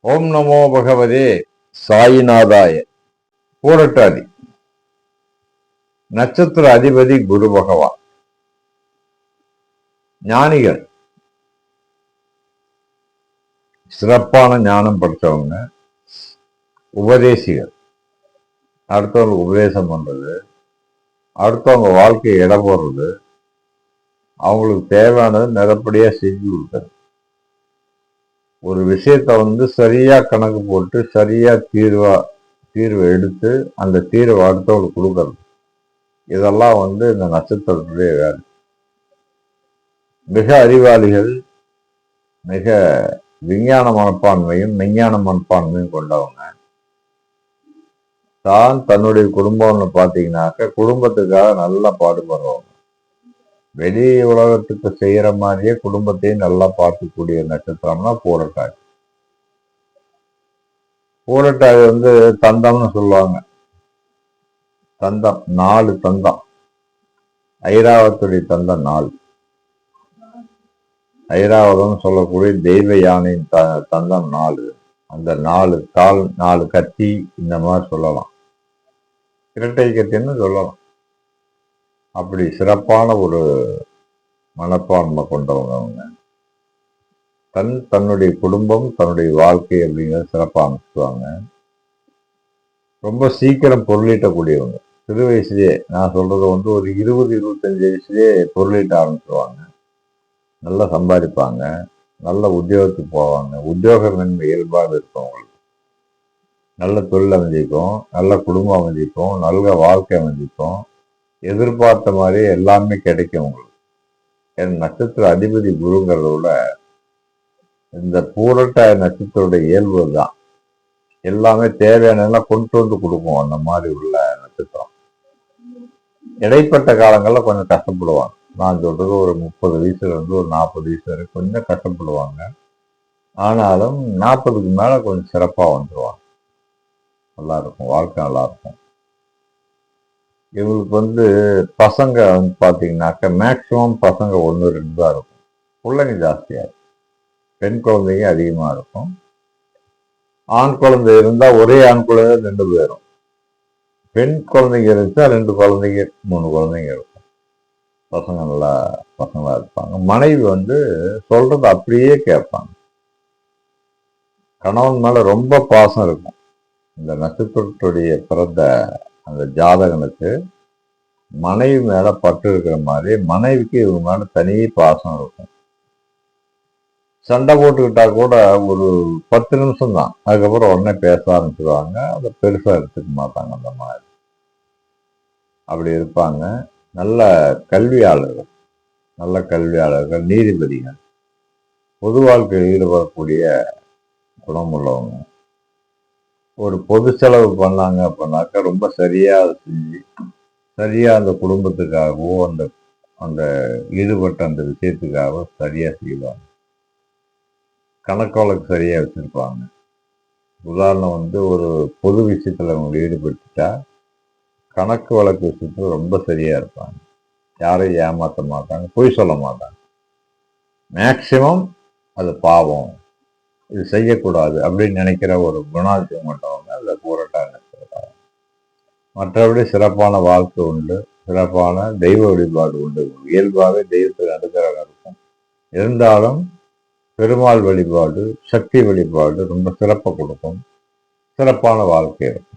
ஓம் நமோ பகவதே சாயிநாதாய. பூரட்டாதி நட்சத்திர அதிபதி குரு பகவான். ஞானிகள், சிறப்பான ஞானம் படித்தவங்க, உபதேசிகள், அடுத்தவங்க உபதேசம் பண்றது, அடுத்தவங்க வாழ்க்கையை இட போடுறது, அவங்களுக்கு தேவையானது நிறப்படியா செஞ்சு கொடுத்தது. ஒரு விஷயத்த சரியா கணக்கு போட்டு சரியா தீர்வை எடுத்து அந்த தீர்வை அடுத்தவங்களுக்கு கொடுக்கறது, இதெல்லாம் இந்த நட்சத்திரத்துடைய வேலை. மிக அறிவாளிகள், மிக விஞ்ஞான மனப்பான்மையும் மெஞ்ஞான மனப்பான்மையும் கொண்டவங்க. தான் தன்னுடைய குடும்பம்னு பார்த்தீங்கன்னாக்க குடும்பத்துக்காக நல்லா பாடுபடுறவங்க. வெளி உலகத்துக்கு செய்யற மாதிரியே குடும்பத்தையும் நல்லா பார்க்கக்கூடிய நட்சத்திரம்னா பூரட்டாதி. பூரட்டாதி தந்தம்னு சொல்லுவாங்க. தந்தம் 4 தந்தம். ஐராவத்துடைய தந்தம் 4. ஐராவதம் சொல்லக்கூடிய தெய்வ யானையின் தந்தம் 4. அந்த 4 கால், 4 கத்தி, இந்த மாதிரி சொல்லலாம். இரட்டை கத்தின்னு சொல்லலாம். அப்படி சிறப்பான ஒரு மனப்பான்மை கொண்டவங்க அவங்க. தன்னுடைய குடும்பம், தன்னுடைய வாழ்க்கை அப்படிங்கிறத சிறப்பாக அமைச்சுவாங்க. ரொம்ப சீக்கிரம் பொருளீட்டக்கூடியவங்க. சிறு வயசுலேயே, நான் சொல்றது ஒரு 20-25 வயசுலேயே பொருளீட்ட ஆரம்பிச்சுருவாங்க. நல்லா சம்பாதிப்பாங்க, நல்ல உத்தியோகத்துக்கு போவாங்க. உத்தியோகமின்மை இயல்பாக இருக்கும் அவங்களுக்கு. நல்ல தொழில் அமைஞ்சிக்கும், நல்ல குடும்பம் அமைஞ்சிக்கும், நல்ல வாழ்க்கை அமைஞ்சிக்கும். எதிர்பார்த்த மாதிரி எல்லாமே கிடைக்கும் உங்களுக்கு. என் நட்சத்திர அதிபதி குருங்கிறத விட இந்த பூரட்டாதி நட்சத்திரோட இயல்பு தான். எல்லாமே தேவையானதெல்லாம் கொண்டு கொடுக்கும். அந்த மாதிரி உள்ள நட்சத்திரம். இடைப்பட்ட காலங்களில் கொஞ்சம் கஷ்டப்படுவாங்க. நான் சொல்றது ஒரு 30 வயசுல இருந்து ஒரு 40 வயசு வரைக்கும் கொஞ்சம் கஷ்டப்படுவாங்க. ஆனாலும் 40க்கு மேல கொஞ்சம் சிறப்பா வந்துடுவாங்க. நல்லா இருக்கும், வாழ்க்கை நல்லா இருக்கும். இவங்களுக்கு பசங்க பார்த்தீங்கன்னாக்க மேக்சிமம் பசங்க 1-2 தான் இருக்கும். பிள்ளைங்க ஜாஸ்தியா இருக்கும். பெண் குழந்தைங்க அதிகமா இருக்கும். ஆண் குழந்தை இருந்தா ஒரே ஆண் குழந்தை 2 பேரும். பெண் குழந்தைங்க இருந்துச்சா 2 குழந்தைங்க 3 குழந்தைங்க இருக்கும். பசங்க நல்லா பசங்களா இருப்பாங்க. மனைவி சொல்றது அப்படியே கேட்பாங்க. கணவன் மேல ரொம்ப பாசம் இருக்கும். இந்த நட்சத்திரத்துடைய பிறந்த அந்த ஜாதகனுக்கு மனைவி மேல பட்டு இருக்கிற மாதிரி மனைவிக்கு இவங்க மேல தனி பாசம் இருக்கும். சண்டை போட்டுக்கிட்டா கூட ஒரு 10 நிமிஷம் தான், அதுக்கப்புறம் உடனே பேச ஆரம்பிச்சிருவாங்க. அதை பெருசா எடுத்துக்க மாட்டாங்க. அந்த மாதிரி அப்படி இருப்பாங்க. நல்ல கல்வியாளர்கள், நீதிபதிகள், பொது வாழ்க்கையில் ஈடுபடக்கூடிய குணம் உள்ளவங்க. ஒரு பொது செலவு பண்ணாங்க அப்படின்னாக்கா ரொம்ப சரியா செஞ்சு சரியா அந்த குடும்பத்துக்காகவோ அந்த ஈடுபட்ட அந்த விஷயத்துக்காகவோ சரியா செய்வாங்க. கணக்கு வழக்கு சரியா வச்சிருப்பாங்க. உதாரணம் ஒரு பொது விஷயத்துல அவங்க ஈடுபட்டுட்டா கணக்கு வழக்கு விஷயத்துல ரொம்ப சரியா இருப்பாங்க. யாரையும் ஏமாற்ற மாட்டாங்க, பொய் சொல்ல மாட்டாங்க. மேக்சிமம் அது பாவம், இது செய்யக்கூடாது அப்படின்னு நினைக்கிற ஒரு குணாதிசயம் கொண்டவங்க அந்த பூரட்டாதி நட்சத்திரம். மற்றபடி சிறப்பான வாழ்க்கை உண்டு, சிறப்பான தெய்வ வழிபாடு உண்டு. இயல்பாகவே தெய்வத்துக்கு அனுகிரகம் இருக்கும். இருந்தாலும் பெருமாள் வழிபாடு, சக்தி வழிபாடு ரொம்ப சிறப்பை கொடுக்கும். சிறப்பான வாழ்க்கை இருக்கும்.